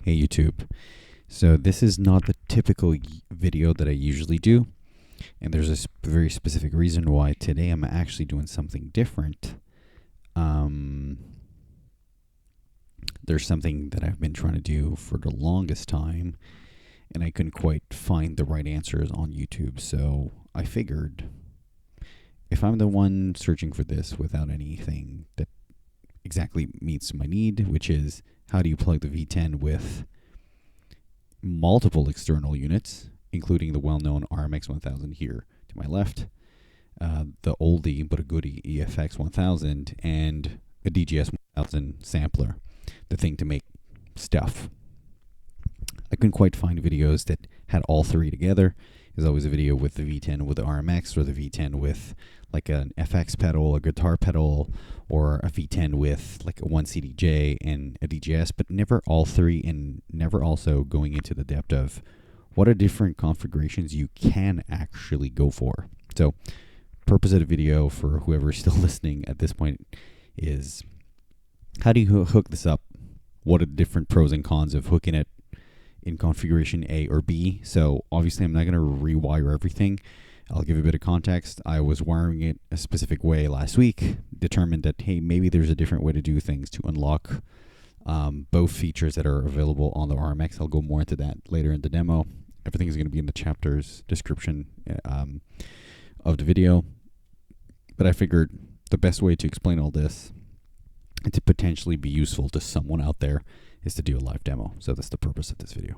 Hey YouTube. So this is not the typical video that I usually do, and there's a very specific reason why today I'm actually doing something different. There's something that I've been trying to do for the longest time, and I couldn't quite find the right answers on YouTube, so I figured if I'm the one searching for this without anything that exactly meets my need, which is how do you plug the V10 with multiple external units, including the well-known RMX-1000 here to my left, the oldie but a goodie EFX-1000, and a DJS-1000 sampler, the thing to make stuff. I couldn't quite find videos that had all three together. There's always a video with the V10 with the RMX, or the V10 with like an FX pedal, a guitar pedal, or a V10 with like a one CDJ and a DJS, but never all three, and never also going into the depth of what are different configurations you can actually go for. So purpose of the video for whoever is still listening at this point is how do you hook this up? What are the different pros and cons of hooking it in configuration A or B? So obviously I'm not going to rewire everything. I'll give a bit of context. I was wiring it a specific way last week, determined that, hey, maybe there's a different way to do things to unlock both features that are available on the RMX. I'll go more into that later in the demo. Everything is going to be in the chapter's description of the video. But I figured the best way to explain all this and to potentially be useful to someone out there is to do a live demo. So that's the purpose of this video.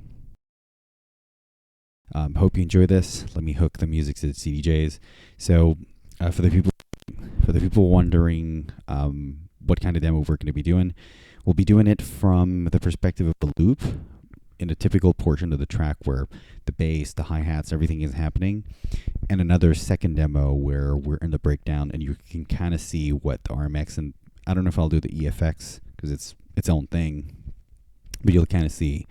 Hope you enjoy this. Let me hook the music to the CDJs. So for the people wondering what kind of demo we're going to be doing, we'll be doing it from the perspective of a loop in a typical portion of the track where the bass, the hi-hats, everything is happening, and another second demo where we're in the breakdown and you can kind of see what the RMX, and I don't know if I'll do the EFX because it's its own thing, but you'll kind of see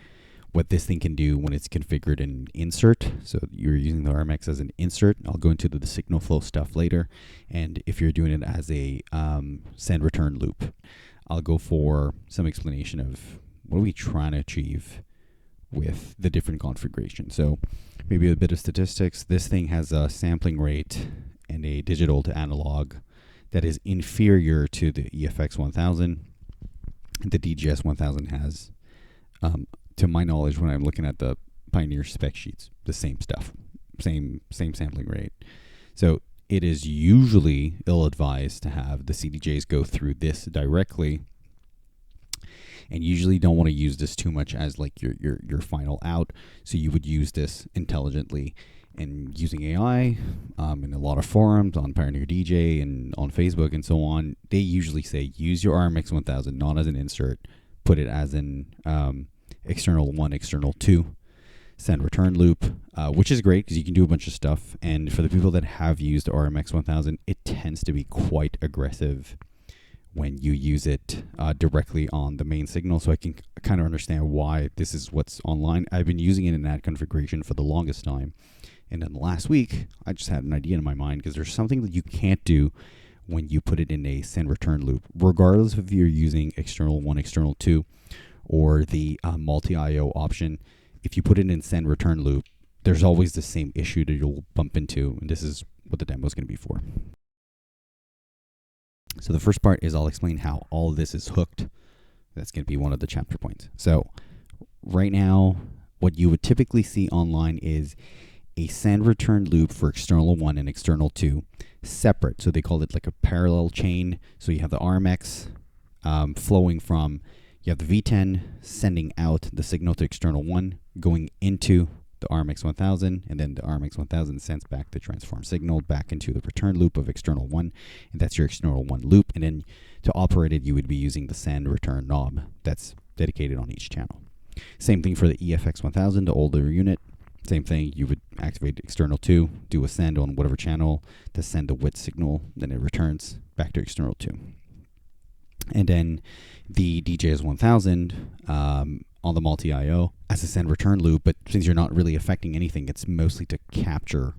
what this thing can do when it's configured in insert. So you're using the RMX as an insert. I'll go into the signal flow stuff later. And if you're doing it as a send return loop, I'll go for some explanation of what are we trying to achieve with the different configurations. So maybe a bit of statistics. This thing has a sampling rate and a digital to analog that is inferior to the EFX-1000. The DJS-1000 has, to my knowledge, when I'm looking at the Pioneer spec sheets, the same stuff, same sampling rate. So it is usually ill-advised to have the CDJs go through this directly, and usually don't want to use this too much as like your final out. So you would use this intelligently. And using AI, in a lot of forums on Pioneer DJ and on Facebook and so on, they usually say use your RMX-1000 not as an insert, put it as an external 1, external 2, send return loop, which is great because you can do a bunch of stuff. And for the people that have used RMX-1000, it tends to be quite aggressive when you use it directly on the main signal. So I can kind of understand why this is what's online. I've been using it in that configuration for the longest time. And then last week, I just had an idea in my mind because there's something that you can't do when you put it in a send return loop, regardless if you're using external 1, external 2, or the multi-IO option. If you put it in send return loop, there's always the same issue that you'll bump into, and this is what the demo is going to be for. So the first part is I'll explain how all of this is hooked. That's going to be one of the chapter points. So right now, what you would typically see online is a send return loop for external 1 and external 2 separate. So they call it like a parallel chain. So you have the RMX flowing from, you have the V10 sending out the signal to external 1, going into the RMX-1000, and then the RMX-1000 sends back the transform signal back into the return loop of external 1, and that's your external 1 loop. And then to operate it, you would be using the send return knob that's dedicated on each channel. Same thing for the EFX-1000, the older unit. Same thing, you would activate external 2, do a send on whatever channel to send the width signal, then it returns back to external 2. And then the DJS-1000 on the multi-IO as a send return loop, but since you're not really affecting anything, it's mostly to capture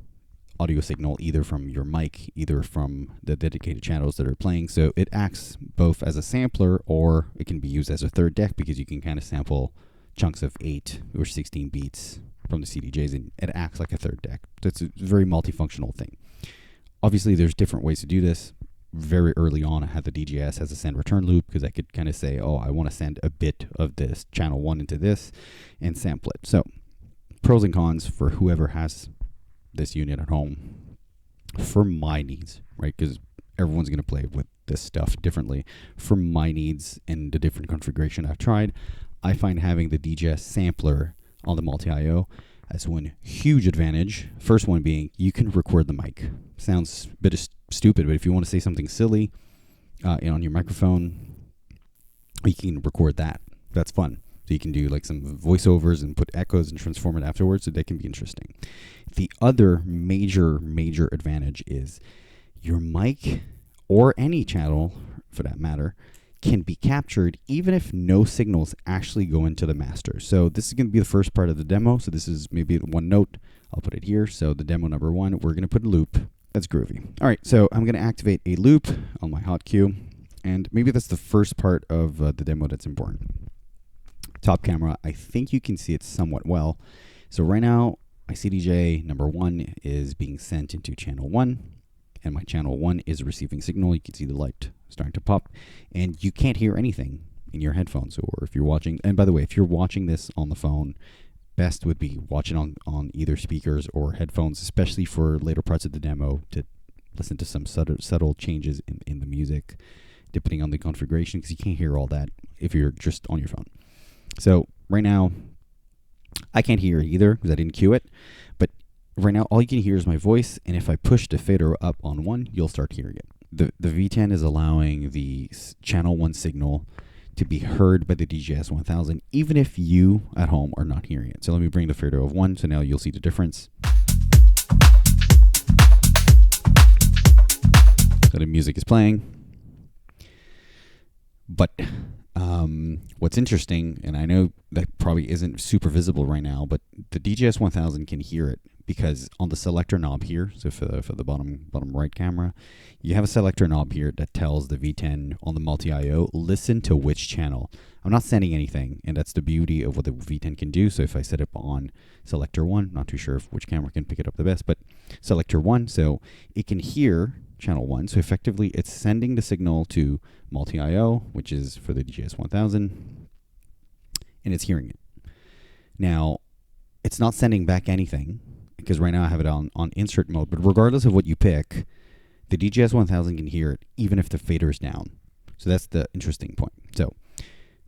audio signal either from your mic, either from the dedicated channels that are playing. So it acts both as a sampler, or it can be used as a third deck because you can kind of sample chunks of 8 or 16 beats from the CDJs, and it acts like a third deck. That's a very multifunctional thing. Obviously, there's different ways to do this. Very early on, I had the DJS as a send return loop because I could kind of say, oh, I want to send a bit of this channel 1 into this and sample it. So pros and cons for whoever has this unit at home for my needs, right? Because everyone's going to play with this stuff differently. For my needs and the different configuration I've tried, I find having the DJS sampler on the Multi-IO as one huge advantage. First one being you can record the mic. Sounds a bit stupid, but if you want to say something silly on your microphone, you can record that. That's fun. So you can do like some voiceovers and put echoes and transform it afterwards, so that can be interesting. The other major advantage is your mic, or any channel for that matter, can be captured even if no signals actually go into the master. So this is going to be the first part of the demo. So this is maybe one note. I'll put it here. So the demo number 1, we're going to put a loop. That's groovy. All right, so I'm going to activate a loop on my hot cue, and maybe that's the first part of the demo that's important. Top camera, I think you can see it somewhat well. So right now, my CDJ number 1 is being sent into channel 1, and my channel 1 is receiving signal. You can see the light starting to pop, and you can't hear anything in your headphones. Or if you're watching, and by the way, if you're watching this on the phone, best would be watching on either speakers or headphones, especially for later parts of the demo, to listen to some subtle changes in the music, depending on the configuration, because you can't hear all that if you're just on your phone. So right now, I can't hear it either because I didn't cue it, but right now all you can hear is my voice, and if I push the fader up on 1, you'll start hearing it. The V10 is allowing the channel 1 signal to be heard by the DJS-1000, even if you at home are not hearing it. So let me bring the fader of 1, so now you'll see the difference. So the music is playing. But what's interesting, and I know that probably isn't super visible right now, but the DJS-1000 can hear it because on the selector knob here, so for the bottom right camera, you have a selector knob here that tells the V10 on the Multi-IO, listen to which channel. I'm not sending anything, and that's the beauty of what the V10 can do. So if I set it on selector 1, not too sure which camera can pick it up the best, but selector 1, so it can hear channel 1. So effectively, it's sending the signal to Multi-IO, which is for the DJS-1000, and it's hearing it. Now, it's not sending back anything, because right now I have it on insert mode, but regardless of what you pick, the DJS-1000 can hear it, even if the fader is down. So that's the interesting point. So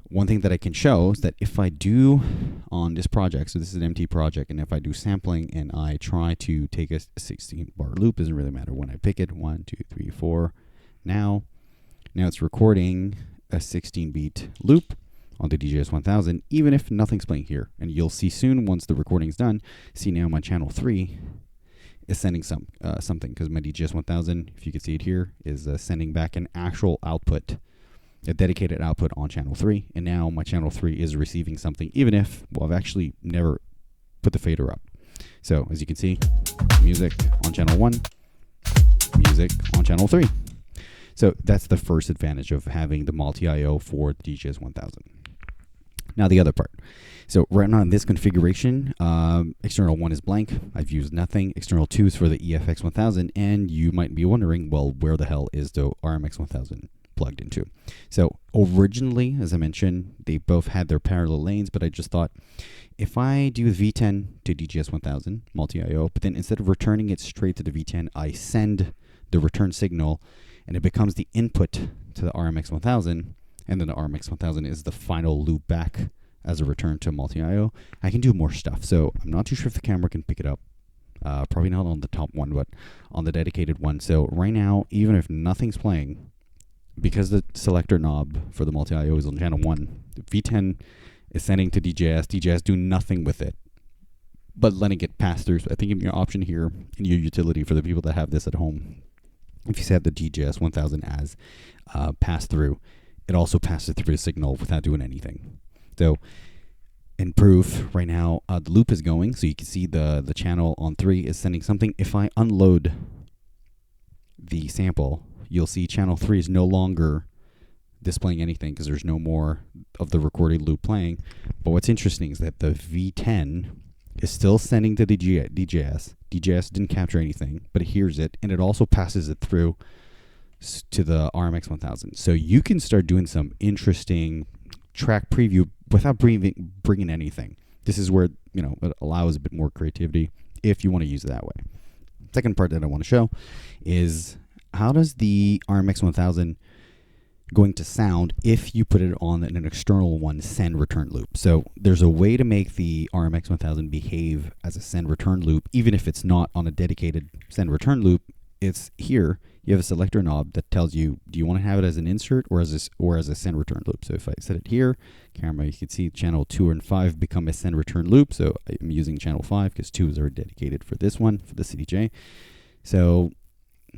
one thing that I can show is that if I do on this project, so this is an empty project, and if I do sampling and I try to take a 16-bar loop, doesn't really matter when I pick it, 1, 2, 3, 4, now it's recording a 16-beat loop on the DJS-1000, even if nothing's playing here. And you'll see soon, once the recording's done, see now my channel 3 is sending something, because my DJS-1000, if you can see it here, is sending back an actual output, a dedicated output on channel 3, and now my channel 3 is receiving something, even if, well, I've actually never put the fader up. So as you can see, music on channel 1, music on channel 3. So that's the first advantage of having the Multi-IO for the DJS-1000. Now the other part. So right now in this configuration, external 1 is blank. I've used nothing. External 2 is for the EFX-1000, and you might be wondering, well, where the hell is the RMX-1000 plugged into? So originally, as I mentioned, they both had their parallel lanes, but I just thought, if I do V10 to DJS-1000 Multi-IO, but then instead of returning it straight to the V10, I send the return signal, and it becomes the input to the RMX-1000, and then the RMX-1000 is the final loop back as a return to Multi-IO. I can do more stuff. So I'm not too sure if the camera can pick it up. Probably not on the top one, but on the dedicated one. So right now, even if nothing's playing, because the selector knob for the Multi-IO is on channel 1, the V10 is sending to DJS. DJS do nothing with it, but letting it pass through. So I think your option here in your utility for the people that have this at home, if you set the DJS-1000 as pass through, it also passes through the signal without doing anything. So in proof, right now, the loop is going, so you can see the channel on 3 is sending something. If I unload the sample, you'll see channel 3 is no longer displaying anything because there's no more of the recorded loop playing. But what's interesting is that the V10 is still sending to the DJS. DJS didn't capture anything, but it hears it, and it also passes it through to the RMX-1000. So you can start doing some interesting track preview without bringing anything. This is where, it allows a bit more creativity if you want to use it that way. Second part that I want to show is how does the RMX-1000 going to sound if you put it on an external one send return loop. So there's a way to make the RMX-1000 behave as a send return loop, even if it's not on a dedicated send return loop. It's here. You have a selector knob that tells you, do you want to have it as an insert or as a send return loop? So if I set it here, camera, you can see channel 2 and 5 become a send return loop. So I'm using channel 5 because 2 is already dedicated for this one, for the CDJ. So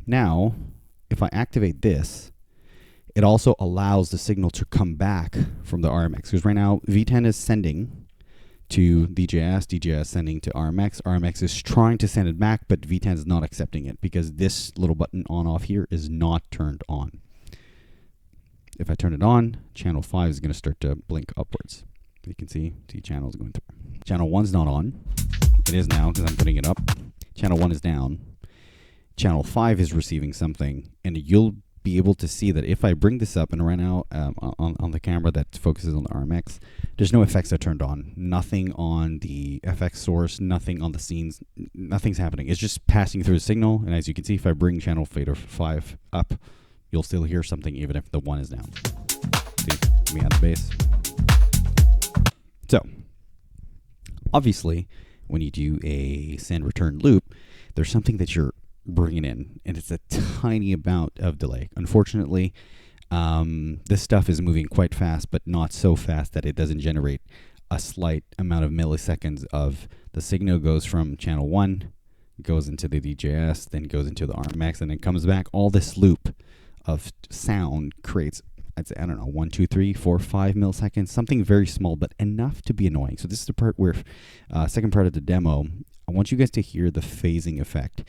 now, if I activate this, it also allows the signal to come back from the RMX. Because right now, V10 is sending to DJS sending to RMX. RMX is trying to send it back, but V10 is not accepting it because this little button on-off here is not turned on. If I turn it on, channel 5 is going to start to blink upwards. You can see channels going through. Channel 1's not on. It is now because I'm putting it up. Channel 1 is down. Channel 5 is receiving something, and you'll be able to see that if I bring this up, and right now on the camera that focuses on the RMX, there's no effects that turned on. Nothing on the FX source, nothing on the scenes, nothing's happening. It's just passing through the signal, and as you can see, if I bring channel fader 5 up, you'll still hear something even if the 1 is down. See, let me add the bass. So, obviously, when you do a send return loop, there's something that you're bringing in, and it's a tiny amount of delay. Unfortunately, this stuff is moving quite fast, but not so fast that it doesn't generate a slight amount of milliseconds of the signal goes from channel 1, goes into the DJS, then goes into the RMX, and then comes back. All this loop of sound creates, I'd say, 1, 2, 3, 4, 5 milliseconds, something very small, but enough to be annoying. So this is the part where, second part of the demo, I want you guys to hear the phasing effect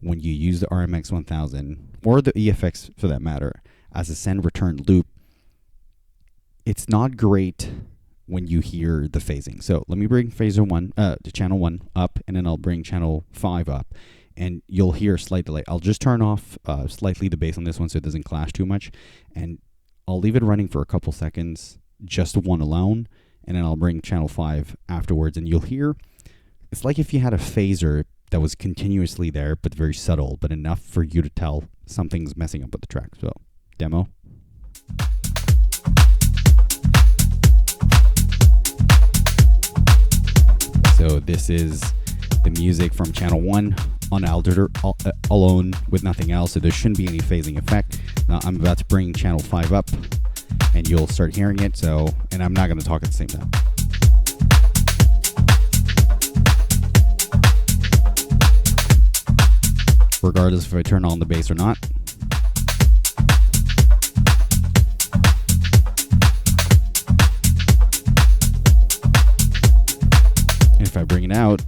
when you use the RMX-1000, or the EFX for that matter, as a send return loop. It's not great when you hear the phasing. So let me bring to channel 1 up, and then I'll bring channel 5 up, and you'll hear a slight delay. I'll just turn off slightly the bass on this one so it doesn't clash too much, and I'll leave it running for a couple seconds, just one alone, and then I'll bring channel 5 afterwards, and you'll hear, it's like if you had a phaser that was continuously there, but very subtle, but enough for you to tell something's messing up with the track. So, demo. So this is the music from channel 1 unaltered alone with nothing else, so there shouldn't be any phasing effect. Now I'm about to bring channel 5 up, and you'll start hearing it, so, and I'm not going to talk at the same time. Regardless if I turn on the bass or not. And if I bring it out,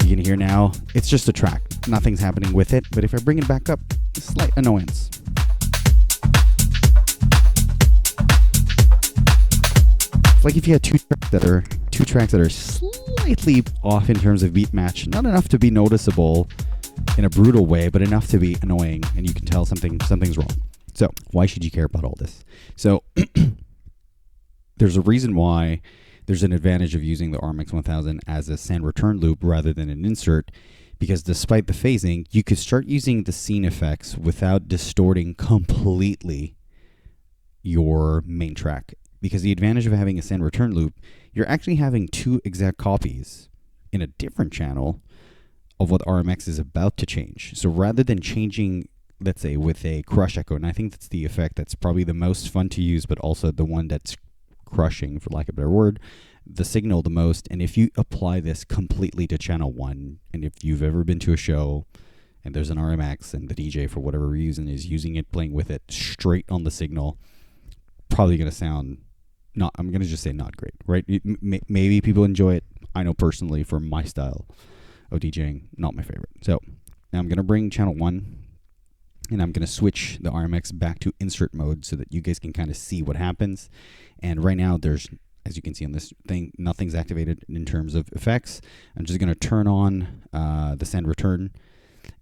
you can hear now, it's just a track. Nothing's happening with it, but if I bring it back up, a slight annoyance. It's like if you had two tracks that are slightly off in terms of beat match, not enough to be noticeable in a brutal way, but enough to be annoying, and you can tell something's wrong. So why should you care about all this? So there's a reason why there's an advantage of using the RMX-1000 as a send return loop rather than an insert, because despite the phasing, you could start using the scene effects without distorting completely your main track. Because the advantage of having a send return loop, you're actually having two exact copies in a different channel of what RMX is about to change. So rather than changing, let's say, with a crush echo, and I think that's the effect that's probably the most fun to use, but also the one that's crushing, for lack of a better word, the signal the most. And if you apply this completely to channel 1, and if you've ever been to a show and there's an RMX and the DJ, for whatever reason, is using it, playing with it straight on the signal, probably going to sound not, I'm going to just say not great, right? Maybe people enjoy it. I know personally, for my style of DJing, not my favorite. So now I'm going to bring channel 1 And I'm going to switch the RMX back to insert mode so that you guys can kind of see what happens. And right now there's, as you can see on this thing, nothing's activated in terms of effects. I'm just going to turn on the send return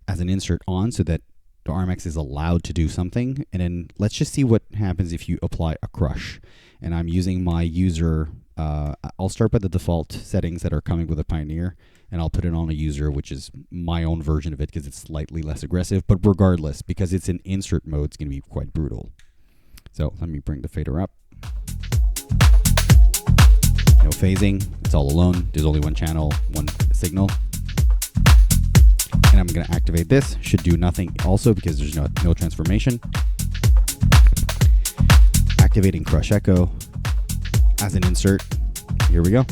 as an insert on so that the RMX is allowed to do something. And then let's just see what happens if you apply a crush. And I'm using my user, I'll start by the default settings that are coming with a Pioneer, and I'll put it on a user, which is my own version of it because it's slightly less aggressive. But regardless, because it's in insert mode, it's going to be quite brutal. So let me bring the fader up. No phasing. It's all alone. There's only one channel, one signal. And I'm going to activate this. Should do nothing also because there's no transformation. Activating Crush Echo as an insert. Here we go.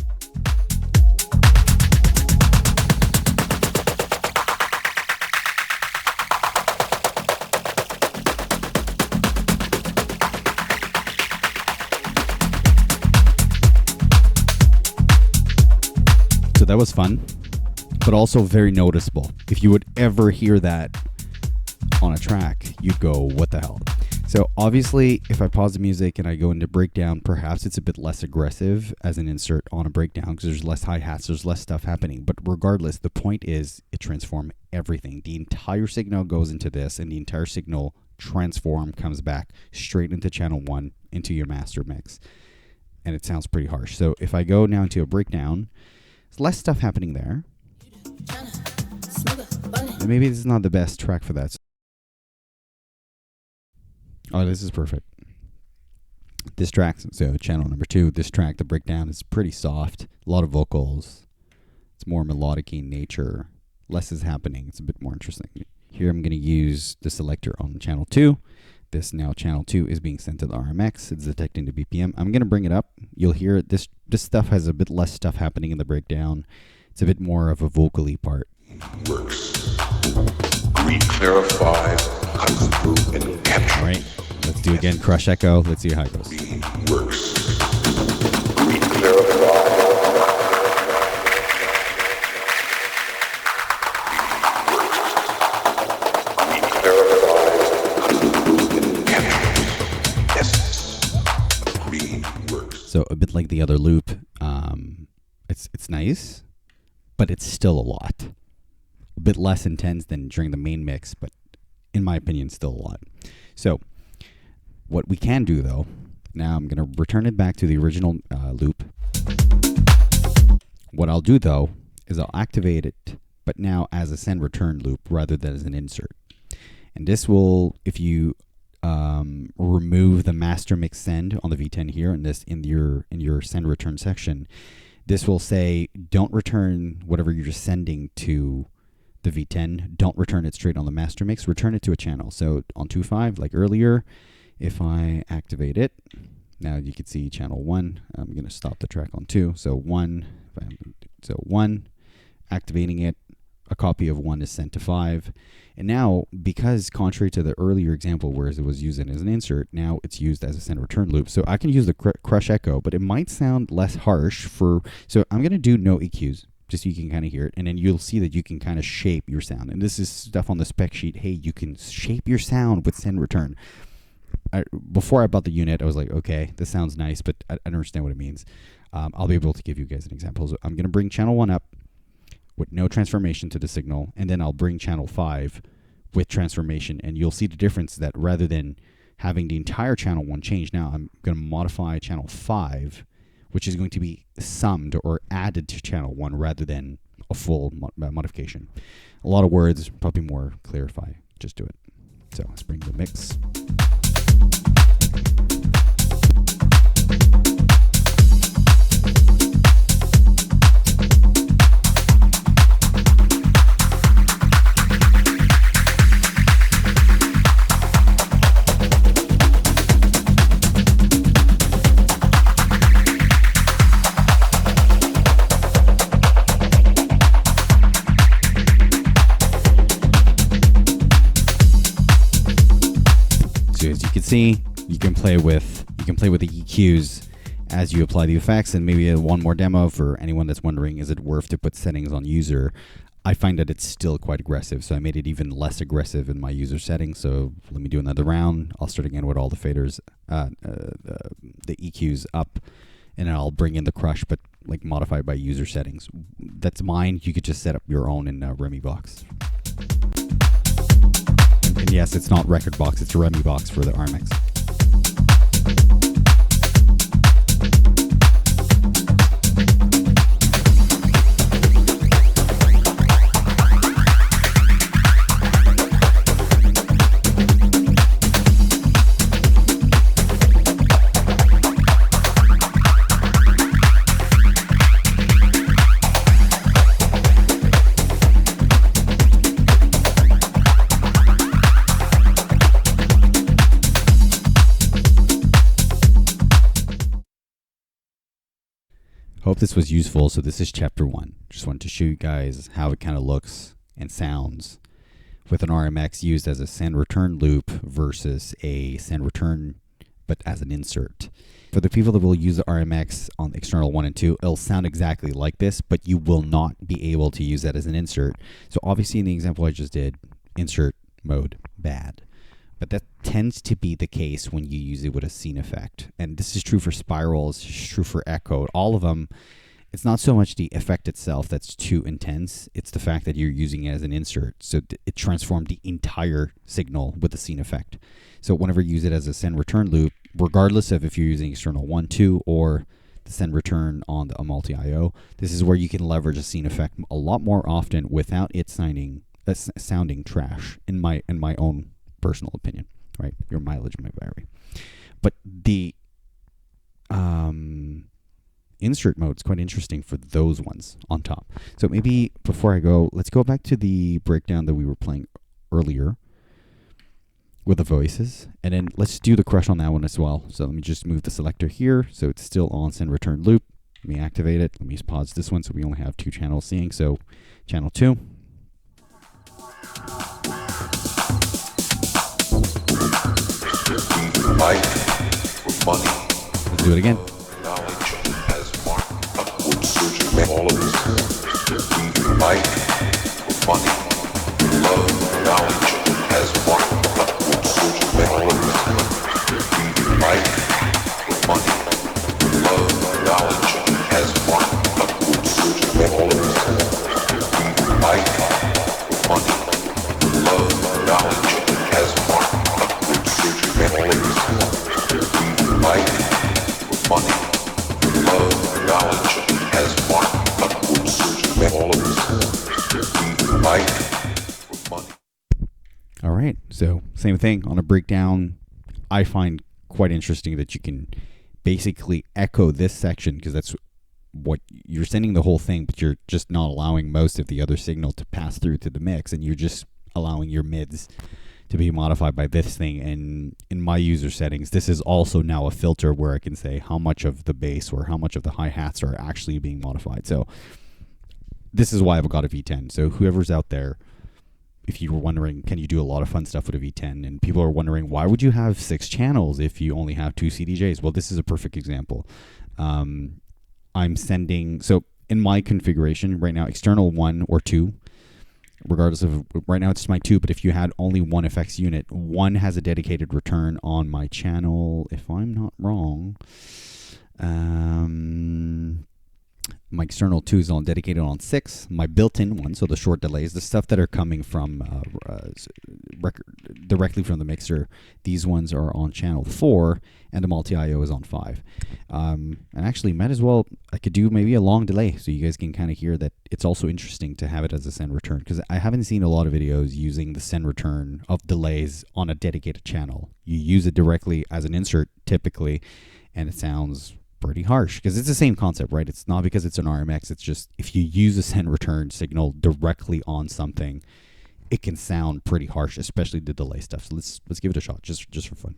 So that was fun, but also very noticeable. If you would ever hear that on a track, you'd go, what the hell? So obviously, if I pause the music and I go into breakdown, perhaps it's a bit less aggressive as an insert on a breakdown because there's less hi-hats, there's less stuff happening. But regardless, the point is it transforms everything. The entire signal goes into this, and the entire signal transform comes back straight into channel 1, into your master mix. And it sounds pretty harsh. So if I go now into a breakdown, there's less stuff happening there. And maybe this is not the best track for that. Oh, this is perfect. This track, so channel number 2, this track, the breakdown is pretty soft. A lot of vocals. It's more melodic in nature. Less is happening. It's a bit more interesting. Here I'm going to use the selector on channel 2. This now channel 2 is being sent to the RMX. It's detecting the BPM. I'm going to bring it up. You'll hear it. This stuff has a bit less stuff happening in the breakdown. It's a bit more of a vocally part. Works. Re-clarify, cuts through, and capture. All right. Let's do again. Crush Echo. Let's see how it goes. Works. Re-clarify. So a bit like the other loop, it's nice, but it's still a lot. A bit less intense than during the main mix, but in my opinion, still a lot. So what we can do though, now I'm going to return it back to the original loop. What I'll do though is I'll activate it, but now as a send return loop rather than as an insert. And this will, if you remove the master mix send on the V10 here, and this in your send return section, this will say don't return whatever you're just sending to the V10. Don't return it straight on the master mix. Return it to a channel. So on 2.5, like earlier, if I activate it, now you can see channel 1. I'm going to stop the track on 2. So 1, activating it. A copy of 1 is sent to 5. And now, because contrary to the earlier example where it was used as an insert, now it's used as a send return loop. So I can use the crush echo, but it might sound less harsh so I'm going to do no EQs, just so you can kind of hear it. And then you'll see that you can kind of shape your sound. And this is stuff on the spec sheet. Hey, you can shape your sound with send return. Before I bought the unit, I was like, okay, this sounds nice, but I don't understand what it means. I'll be able to give you guys an example. So I'm going to bring channel 1 up with no transformation to the signal, and then I'll bring channel 5 with transformation, and you'll see the difference that rather than having the entire channel 1 change, now I'm going to modify channel 5, which is going to be summed or added to channel 1 rather than a full modification. A lot of words, probably more clarify. Just do it. So let's bring the mix. See, you can play with the EQs as you apply the effects. And maybe one more demo for anyone that's wondering, is it worth to put settings on user? I find that it's still quite aggressive, so I made it even less aggressive in my user settings. So let me do another round. I'll start again with all the faders, the EQs up, and then I'll bring in the crush, but like modified by user settings. That's mine. You could just set up your own in Remibox. And yes, it's not Record Box, it's Remibox for the RMX. Hope this was useful. So this is chapter 1. Just wanted to show you guys how it kind of looks and sounds with an RMX used as a send return loop versus a send return but as an insert. For the people that will use the RMX on external 1 and 2, it'll sound exactly like this, but you will not be able to use that as an insert. So obviously in the example I just did, insert mode, bad. But that tends to be the case when you use it with a scene effect. And this is true for spirals, it's true for echo, all of them. It's not so much the effect itself that's too intense, it's the fact that you're using it as an insert. So it transformed the entire signal with the scene effect. So whenever you use it as a send return loop, regardless of if you're using external 1, 2, or the send return on a multi IO, this is where you can leverage a scene effect a lot more often without it sounding trash, in my own personal opinion, right? Your mileage may vary. But the insert mode is quite interesting for those ones on top. So maybe before I go, let's go back to the breakdown that we were playing earlier with the voices, and then let's do the crush on that one as well. So let me just move the selector here so it's still on send return loop. Let me activate it. Let me pause this one so we only have 2 channels seeing. So channel 2. Life for money. Let's do it again. Knowledge has marked upward surging all of us. Life for money. Love, knowledge has marked upward surging all of us. Life for money. Love, knowledge has marked upward surging all of us. Life for money. Love, knowledge has marked upward surging all of us. Life with money, love, knowledge has marked upward surging all of us. Life with money. All right, so same thing on a breakdown. I find quite interesting that you can basically echo this section because that's what you're sending the whole thing, but you're just not allowing most of the other signal to pass through to the mix, and you're just allowing your mids to be modified by this thing. And in my user settings, this is also now a filter where I can say how much of the bass or how much of the hi-hats are actually being modified. So this is why I've got a V10. So whoever's out there, if you were wondering, can you do a lot of fun stuff with a V10? And people are wondering, why would you have 6 channels if you only have 2 CDJs? Well, this is a perfect example. I'm sending, so in my configuration right now, external 1 or 2, regardless of, right now it's my 2, but if you had only 1 effects unit, 1 has a dedicated return on my channel, if I'm not wrong. My external 2 is on dedicated on 6. My built-in one, so the short delays, the stuff that are coming from directly from the mixer, these ones are on channel 4, and the multi-IO is on 5. And actually, might as well, I could do maybe a long delay, so you guys can kind of hear that it's also interesting to have it as a send return, because I haven't seen a lot of videos using the send return of delays on a dedicated channel. You use it directly as an insert, typically, and it sounds pretty harsh because it's the same concept, right? It's not because it's an RMX. It's just if you use a send return signal directly on something, it can sound pretty harsh, especially the delay stuff. So let's give it a shot, just for fun.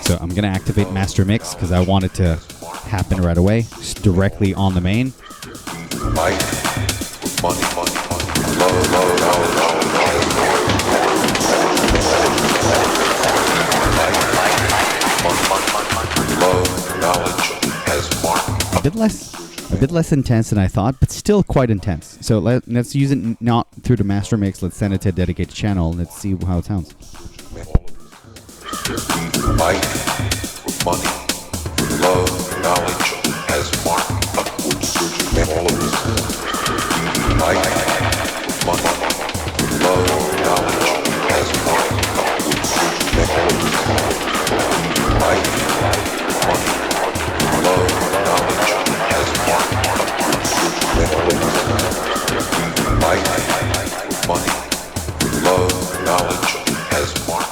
So I'm gonna activate master mix because I want it to happen right away, just directly on the main. a bit less intense than I thought, but still quite intense. So let's use it not through the master mix. Let's send it to a dedicated channel and let's see how it sounds. Life, for money, for love, knowledge, has marked upward surging men all of us. Life, for money, for love, knowledge, has marked upward surging men all of us. Life, for money, for love, knowledge, has marked upward surging men all of us. Life, for money, for love, knowledge, has marked.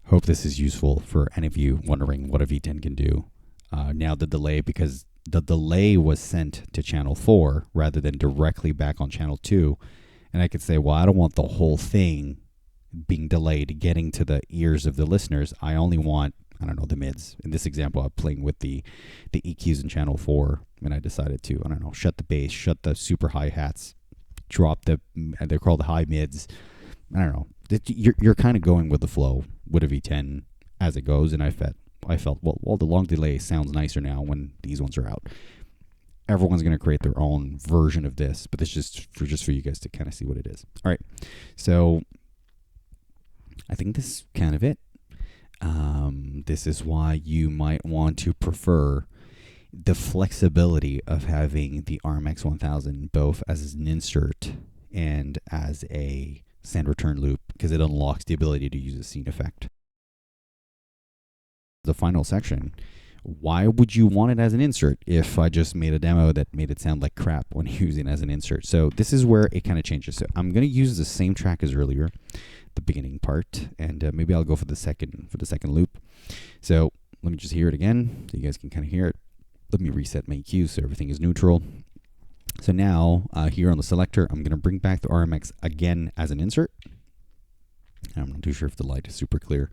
Hope this is useful for any of you wondering what a V10 can do. Now the delay, because the delay was sent to channel 4 rather than directly back on channel 2. And I could say, well, I don't want the whole thing being delayed getting to the ears of the listeners. I only want, I don't know, the mids. In this example, I'm playing with the EQs in channel 4, and I decided to, I don't know, shut the bass, shut the super hi-hats, drop they're called high mids. I don't know. You're kind of going with the flow with a V10 as it goes, and I felt well, the long delay sounds nicer now when these ones are out. Everyone's going to create their own version of this, but this is just for you guys to kind of see what it is. All right, so I think this is kind of it. This is why you might want to prefer the flexibility of having the RMX-1000 both as an insert and as a send return loop, because it unlocks the ability to use a scene effect. The final section, why would you want it as an insert if I just made a demo that made it sound like crap when using it as an insert? So this is where it kind of changes. So I'm going to use the same track as earlier, the beginning part, and maybe I'll go for the second loop. So let me just hear it again so you guys can kind of hear it. Let me reset my EQ so everything is neutral. So now, here on the selector, I'm going to bring back the RMX again as an insert. I'm not too sure if the light is super clear,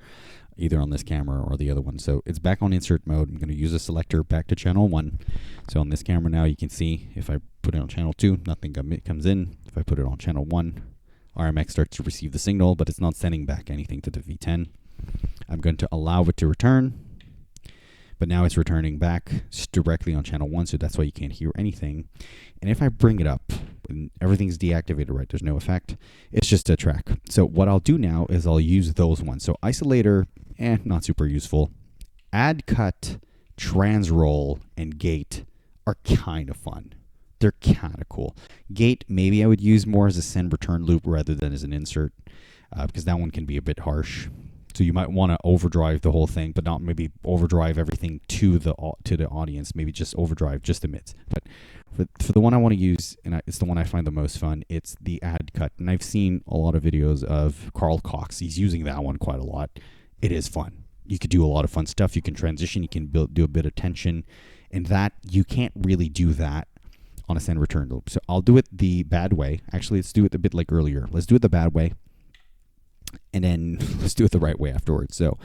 either on this camera or the other one. So it's back on insert mode. I'm going to use the selector back to channel 1. So on this camera now, you can see if I put it on channel 2, nothing comes in. If I put it on channel 1, RMX starts to receive the signal, but it's not sending back anything to the V10. I'm going to allow it to return. But now it's returning back directly on channel 1, so that's why you can't hear anything. And if I bring it up, and everything's deactivated, right? There's no effect. It's just a track. So what I'll do now is I'll use those ones. So isolator, not super useful. Add, cut, transroll, and gate are kind of fun. They're kind of cool. Gate, maybe I would use more as a send return loop rather than as an insert, because that one can be a bit harsh. So you might want to overdrive the whole thing, but not maybe overdrive everything to the audience. Maybe just overdrive just the mids. But for the one I want to use, and it's the one I find the most fun, it's the add cut. And I've seen a lot of videos of Carl Cox. He's using that one quite a lot. It is fun. You could do a lot of fun stuff. You can transition. You can do a bit of tension. And that, you can't really do that on a send return loop. So I'll do it the bad way. Actually, let's do it a bit like earlier. Let's do it the bad way. And then let's do it the right way afterwards. So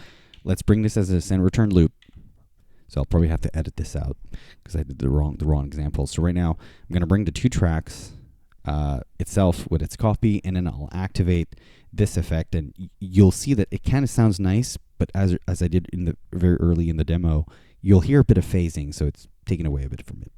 let's bring this as a send return loop. So I'll probably have to edit this out because I did the wrong example. So right now I'm going to bring the 2 tracks itself with its copy, and then I'll activate this effect, and you'll see that it kind of sounds nice, but as I did in the very early in the demo, you'll hear a bit of phasing, so it's taking away a bit from it.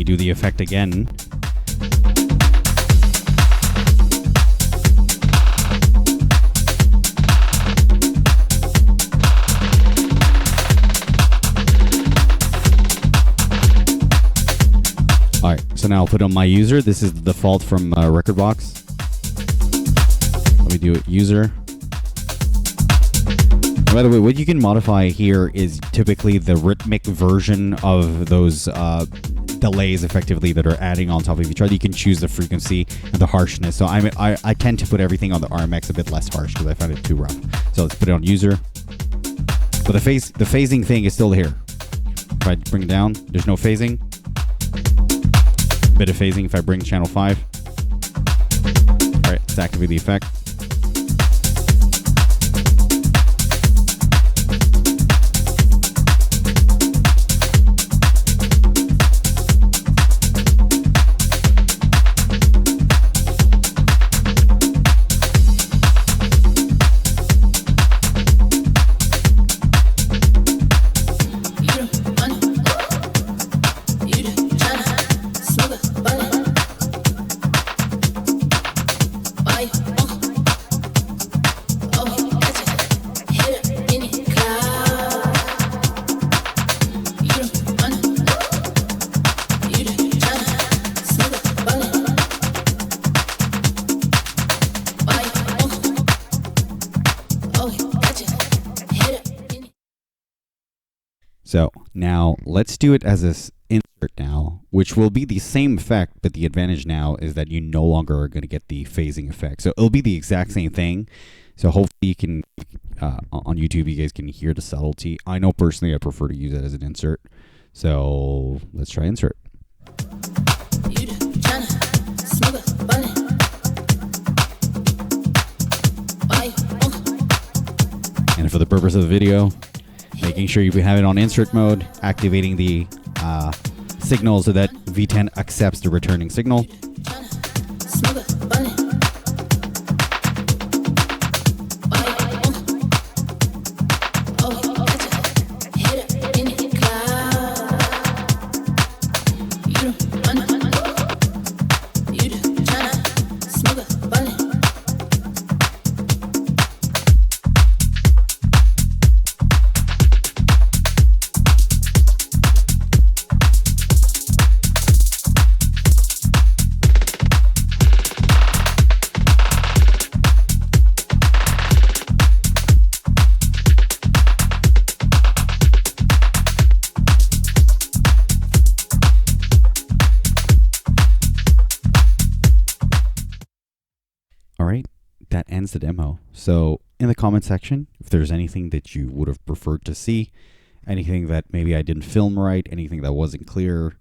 Do the effect again. All right, so now I'll put on my user. This is the default from Rekordbox. Let me do it, user. And by the way, what you can modify here is typically the rhythmic version of those delays effectively that are adding on top of each other. You can choose the frequency and the harshness. So I tend to put everything on the RMX a bit less harsh because I find it too rough. So let's put it on user. But the phasing thing is still here. If I bring it down, there's no phasing. bit of phasing if I bring channel 5. Alright, let's activate the effect. So now let's do it as this insert now, which will be the same effect, but the advantage now is that you no longer are going to get the phasing effect. So it'll be the exact same thing. So hopefully you can, on YouTube, you guys can hear the subtlety. I know personally I prefer to use it as an insert. So let's try insert. And for the purpose of the video, making sure you have it on insert mode, activating the signal so that V10 accepts the returning signal. Alright, that ends the demo. So in the comment section, if there's anything that you would have preferred to see, anything that maybe I didn't film right, anything that wasn't clear,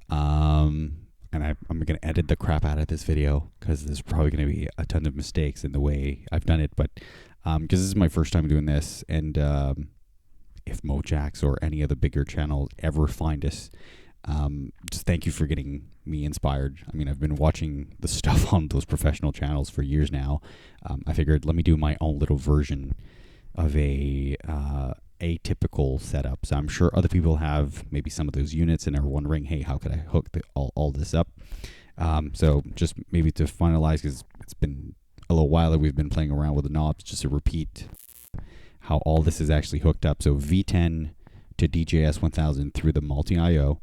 and I'm going to edit the crap out of this video because there's probably going to be a ton of mistakes in the way I've done it, but because this is my first time doing this, and if Mojax or any of the bigger channels ever find us, just thank you for getting me inspired. I mean, I've been watching the stuff on those professional channels for years now. I figured let me do my own little version of a atypical setup. So I'm sure other people have maybe some of those units and are wondering, hey, how could I hook all this up? So just maybe to finalize, because it's been a little while that we've been playing around with the knobs, just to repeat how all this is actually hooked up. So V10 to DJS-1000 through the Multi-IO,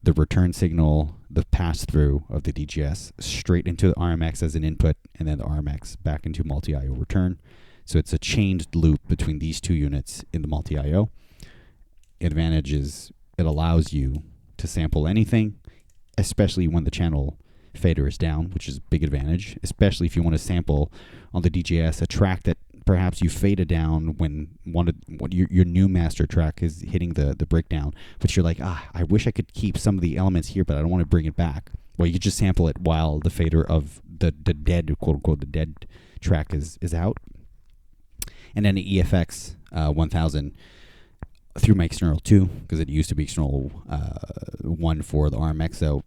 the return signal, the pass-through of the DJS straight into the RMX as an input, and then the RMX back into Multi-IO return. So it's a chained loop between these two units in the Multi-IO. Advantage is it allows you to sample anything, especially when the channel fader is down, which is a big advantage, especially if you want to sample on the DJS a track that perhaps you faded down when your new master track is hitting the breakdown, but you're like, I wish I could keep some of the elements here, but I don't want to bring it back. Well, you could just sample it while the fader of the dead, quote unquote, the dead track is out. And then the EFX-1000 through my external 2, because it used to be external 1 for the RMX, so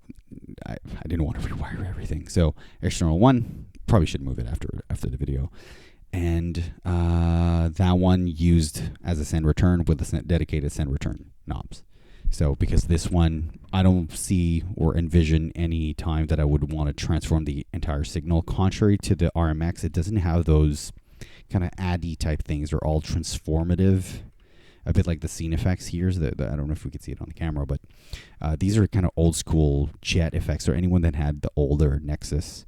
I didn't want to rewire everything. So external 1, probably should move it after the video. And that one used as a send return with a dedicated send return knobs. So because this one, I don't see or envision any time that I would want to transform the entire signal. Contrary to the RMX, it doesn't have those kind of ADI type things. They're all transformative, a bit like the scene effects here. I don't know if we could see it on the camera, but these are kind of old school jet effects, or anyone that had the older Nexus.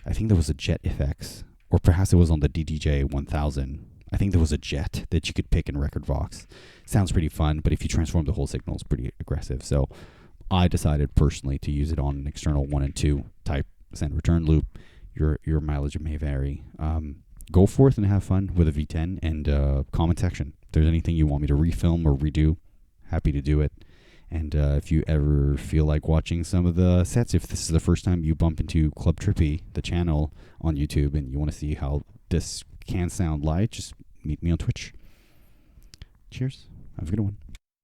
I think there was a jet effects, or perhaps it was on the DJM-V1000. I think there was a jet that you could pick in Rekordbox. Sounds pretty fun, but if you transform the whole signal, it's pretty aggressive. So I decided personally to use it on an external 1 and 2 type send return loop. Your mileage may vary. Go forth and have fun with a V10, and comment section. If there's anything you want me to refilm or redo, happy to do it. And if you ever feel like watching some of the sets, if this is the first time you bump into Club Trippy, the channel on YouTube, and you want to see how this can sound live, just meet me on Twitch. Cheers. Have a good one.